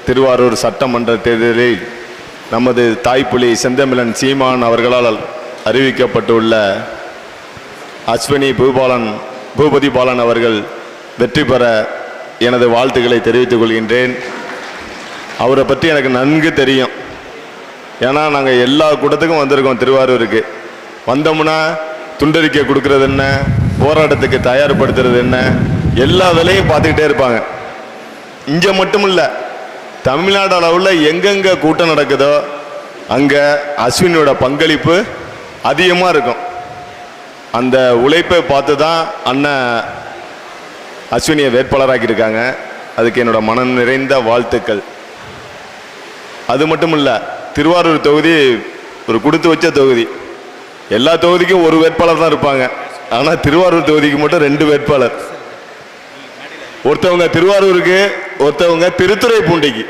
திருவாரூர் சட்டமன்ற தேர்தலில் நமது தாய்ப்புலி செந்தமிழன் சீமான் அவர்களால் அறிவிக்கப்பட்டுள்ள அஸ்வினி பூபதி பாலன் அவர்கள் வெற்றி பெற எனது வாழ்த்துக்களை தெரிவித்துக் கொள்கின்றேன். அவரை பற்றி எனக்கு நன்கு தெரியும். ஏன்னா நாங்கள் எல்லா கூட்டத்துக்கும் வந்திருக்கோம். திருவாரூருக்கு வந்தோம்னா துண்டறிக்கை கொடுக்கறது என்ன, போராட்டத்துக்கு தயார்படுத்துறது என்ன, எல்லா வேலையும் பார்த்துக்கிட்டே இருப்பாங்க. இங்கே மட்டும் இல்லை, தமிழ்நாடு அளவில் எங்கெங்கே கூட்டம் நடக்குதோ அங்கே அஸ்வினியோட பங்களிப்பு அதிகமாக இருக்கும். அந்த உழைப்பை பார்த்து தான் அண்ணன் அஸ்வினியை வேட்பாளராக்கியிருக்காங்க. அதுக்கு என்னோட மனம் நிறைந்த வாழ்த்துக்கள். அது மட்டும் இல்லை, திருவாரூர் தொகுதி ஒரு கொடுத்து வச்ச தொகுதி. எல்லா தொகுதிக்கும் ஒரு வேட்பாளர் தான் இருப்பாங்க. ஆனால் திருவாரூர் தொகுதிக்கு மட்டும் 2 வேட்பாளர். ஒருத்தவங்க திருவாரூருக்கு, ஒருத்தவங்க திருத்துறைப்பூண்டிக்கு.